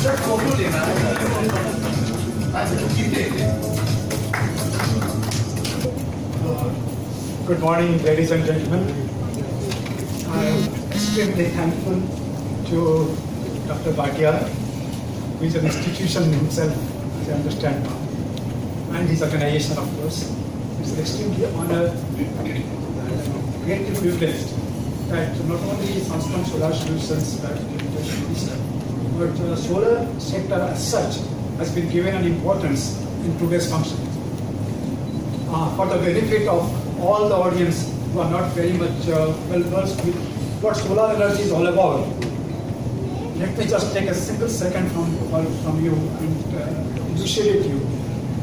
Good morning, ladies and gentlemen. I am extremely thankful to Dr. Bhatia, who is an institution himself, as I understand now, and his organization, of course. It's an extremely honored and greatly privileged that not only Sansthan Solar Solutions that but the solar sector as such has been given an importance in today's function. For the benefit of all the audience who are not very much well versed with what solar energy is all about, let me just take a single second from you and elucidate you.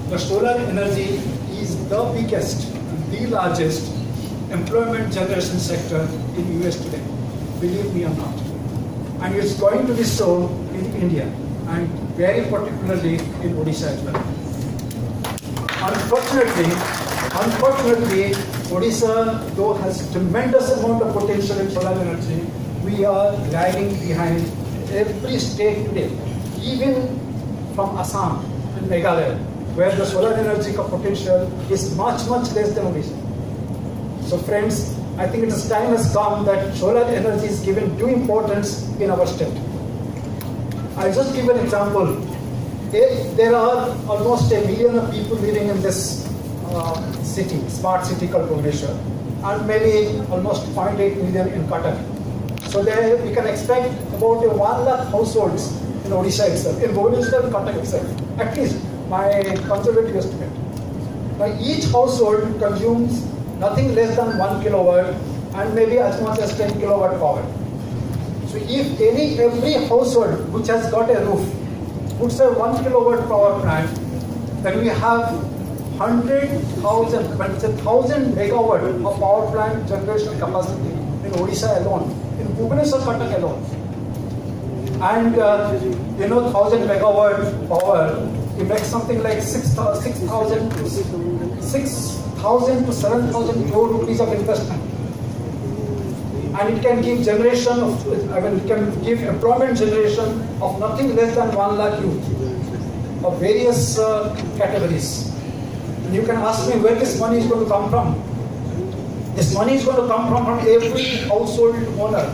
The solar energy is the biggest, the largest employment generation sector in US today, believe me or not. And it's going to be so in India and very particularly in Odisha as well. Unfortunately, Odisha, though has tremendous amount of potential in solar energy, we are lagging behind every state today, even from Assam and Meghalaya, where the solar energy potential is much, much less than Odisha. So friends, I think its time has come that solar energy is given due importance in our state. I'll just give an example. There are almost 1 million of people living in this city, smart city called Bhubaneswar, and maybe almost 0.8 million in Cuttack. So there we can expect about 1 lakh households in Odisha itself, in Bhubaneswar and Cuttack itself, at least my conservative estimate. Now each household consumes nothing less than 1 kilowatt and maybe as much as 10 kilowatt power. So if every household which has got a roof puts a 1 kilowatt power plant, then we have 1,000 megawatt of power plant generation capacity in Odisha alone, in Bhubaneswar, Cuttack alone. And 1,000 megawatt power, it makes something like 6,000 to 7,000 crore rupees of investment. And it can give it can give employment generation of nothing less than 1 lakh youth of various categories. And you can ask me where this money is going to come from. This money is going to come from every household owner.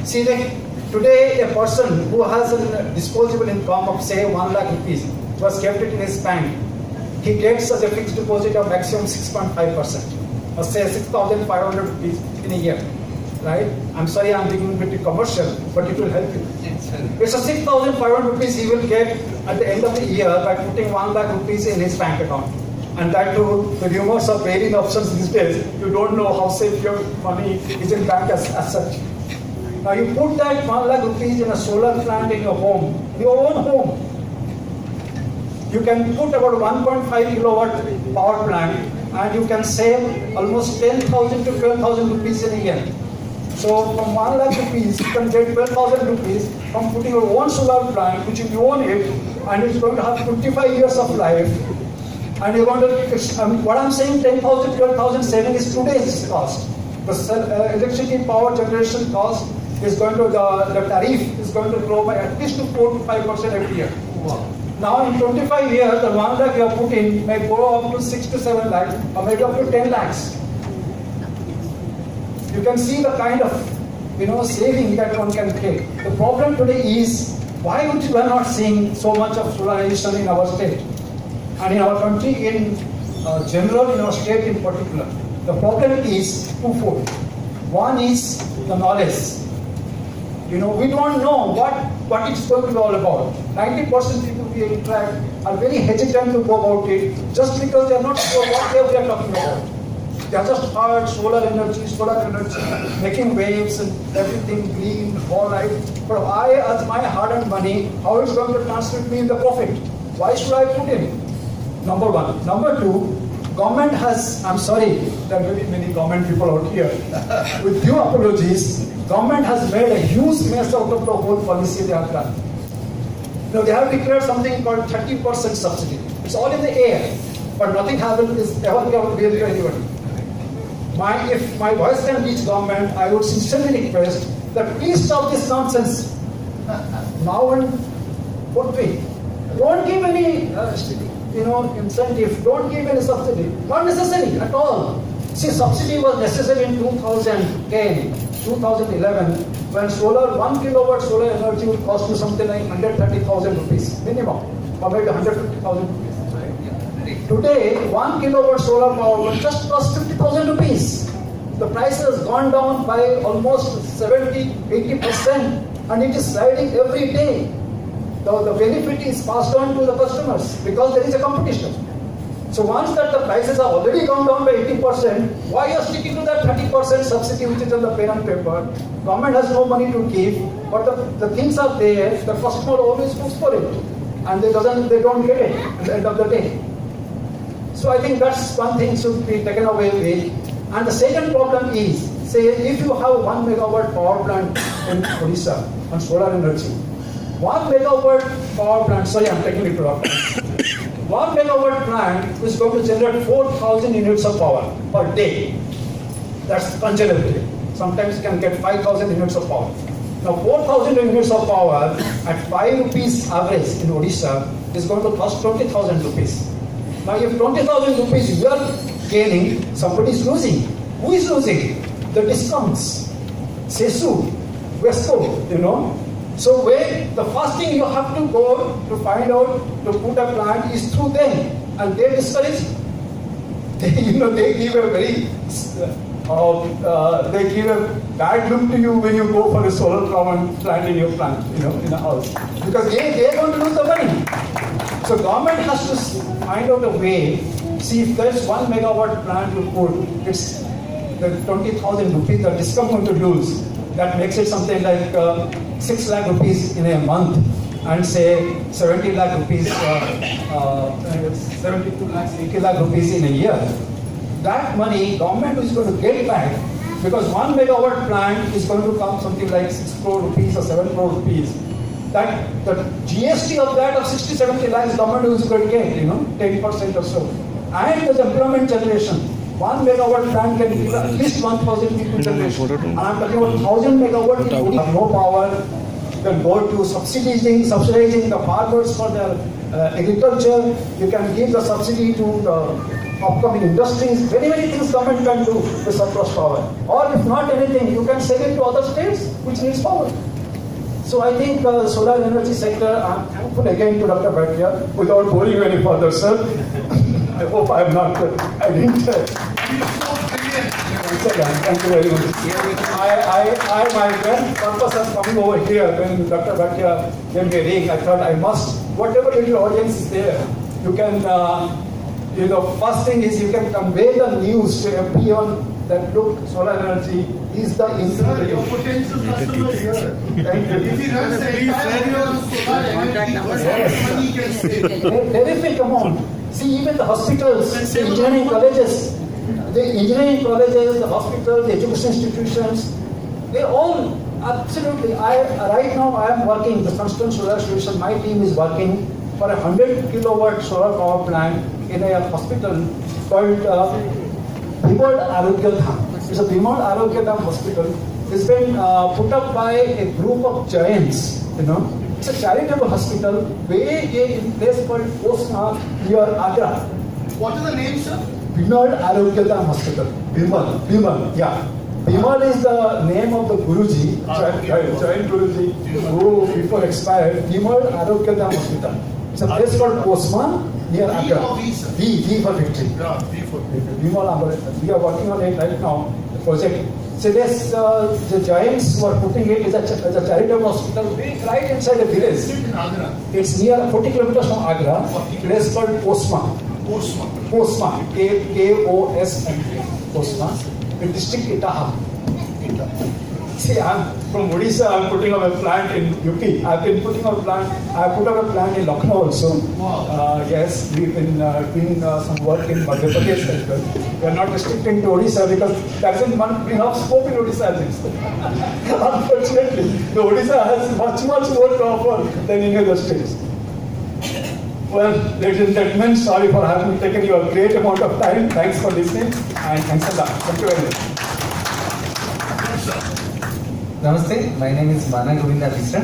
See, today a person who has a disposable income of say 1 lakh rupees, who has kept it in his bank, he gets as a fixed deposit of maximum 6.5%, or say 6,500 rupees in a year, right? I'm sorry I'm being a bit commercial, but it will help you. It's a 6,500 rupees he will get at the end of the year by putting 1 lakh rupees in his bank account. And that too, the rumors of varying options these days, you don't know how safe your money is in bank as such. Now you put that 1 lakh rupees in a solar plant in your home, your own home. You can put about 1.5 kilowatt power plant and you can save almost 10,000 to 12,000 rupees in a year. So from 1 lakh rupees, you can get 12,000 rupees from putting your own solar plant, which you own it, and it's going to have 25 years of life. And you're going to, what I'm saying, 10,000, 12,000 saving is today's cost. The electricity power generation cost is going to, the tariff is going to grow by at least 4 to 5% every year. Wow. Now in 25 years, the 1 lakh you have put in may go up to 6 to 7 lakhs, or maybe up to 10 lakhs. You can see the kind of saving that one can take. The problem today is why we are not seeing so much of solarization in our state and in our country in general, in our state in particular. The problem is twofold. One is the knowledge. We don't know what it's going to be all about. 90% people we interact are very hesitant to go about it just because they are not sure what we are talking about. They are just heard solar energy, making waves and everything green, all right. But I, as my hard-earned money, how it's going to translate me in the profit? Why should I put in? Number one. Number two, government has, I'm sorry, there are very many government people out here. With due apologies, government has made a huge mess out of the whole policy they have done. They have declared something called 30% subsidy. It's all in the air, but nothing is ever given to anybody. If my voice can reach government, I would sincerely request that please stop this nonsense. Now and portray. Don't give any incentive, don't give any subsidy. Not necessary at all. See, subsidy was necessary in 2010, 2011, when 1 kilowatt solar energy would cost you something like 130,000 rupees minimum, or maybe 150,000 rupees. Today, 1 kilowatt solar power will just cost 50,000 rupees. The price has gone down by almost 70-80%, and it is sliding every day. The benefit is passed on to the customers because there is a competition. So once that the prices are already gone down by 80%, why are you sticking to that 30% subsidy which is on the pen and paper? Government has no money to give, but the things are there. The customer always looks for it, and they don't get it at the end of the day. So I think that's one thing should be taken away with. And the second problem is, say if you have 1 megawatt power plant in Odisha on solar energy, 1 megawatt power plant, sorry I'm taking it to 1 megawatt plant is going to generate 4,000 units of power per day. That's conservative. Sometimes you can get 5,000 units of power. Now 4,000 units of power at 5 rupees average in Odisha is going to cost 20,000 rupees. Now if 20,000 rupees you are gaining, somebody is losing. Who is losing? The discounts. CESU, WESCO, So the first thing you have to go to find out to put a plant is through them, and they discourage. They give a very they give a bad look to you when you go for a solar plant in your plant, in a house, because they are going to lose the money. So government has to find out a way. See if there's 1 megawatt plant you put, it's the 20,000 rupees the discount going to lose. That makes it something like 6 lakh rupees in a month, and say 70 lakh rupees, 72 lakhs, 80 lakh rupees in a year. That money government is going to get back, because 1 megawatt plant is going to come something like 6 crore rupees or 7 crore rupees. That the GST of that of 60-70 lakhs government is going to get, 10% or so. And there's employment generation. 1 megawatt plant can give at least 1,000 people generation. And I'm talking about 1,000 megawatt people have no power. You can go to subsidizing the farmers for their agriculture. You can give the subsidy to the upcoming industries. Very, very things government can do with surplus power. Or if not anything, you can sell it to other states which needs power. So I think solar energy sector, I'm thankful again to Dr. Bhatia, without boring you any further, sir. I hope I didn't. Thank you very much. My grand purpose of coming over here when Dr. Bhatia gave me a ring, I thought I must, whatever little audience is there, you can, first thing is you can convey the news to everyone that look, solar energy is the incentive. Your potential customer is here. Thank you. If he runs the entire year on solar energy, what money he can save? Terrific amount. See, even the hospitals, the engineering colleges, the hospitals, the education institutions, they all absolutely. Right now I am working, the Sunstone Solar Solution, my team is working for a 100 kilowatt solar power plant in a hospital called Bhimal Arogya Dham. It's a Bhimal Arogya Dham hospital. It's been put up by a group of giants, It's a charitable hospital, way in a place called Osna near Agra. What is the name, sir? Bhimal Arogya Dham Hospital. Bhimal, yeah. Bhimal is the name of the Guruji, giant Guruji, who before expired. Bhimal Arogya Dham Hospital. It's a place called Osman near Agra. V for victory. Yeah, V for victory. Bhimal, we are working on it right now, the project. So this, the giants who are putting it is a charitable hospital right inside the village. Is it in Agra? It's near 40 kilometers from Agra. Place called Osma. Osma. K-O-S-M-A. Osma. The district Itaha. See, I'm from Odisha. I'm putting up a plant in UP. I've been putting up a plant. I put up a plant in Lucknow also. Wow. Yes, we've been doing some work in Madhya Pradesh as well. We are not restricting to Odisha because there isn't enough scope in Odisha. Unfortunately, the Odisha has much more to offer than any other states. Well, ladies and gentlemen, sorry for having taken you a great amount of time. Thanks for listening and thanks a lot. Thank you very much. Namaste, my name is Mana Govinda Mishra.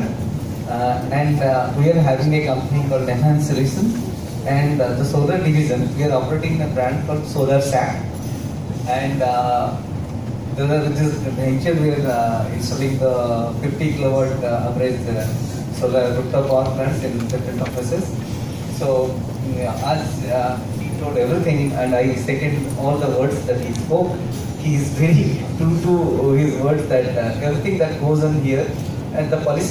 We are having a company called Enhance Solutions, and the solar division, we are operating a brand called Solar Sack, and this venture we are installing the 50 kilowatt average solar rooftop power plants in different offices. So as he told everything, and I second all the words that he spoke. He is very true to his words that everything that goes on here and the policy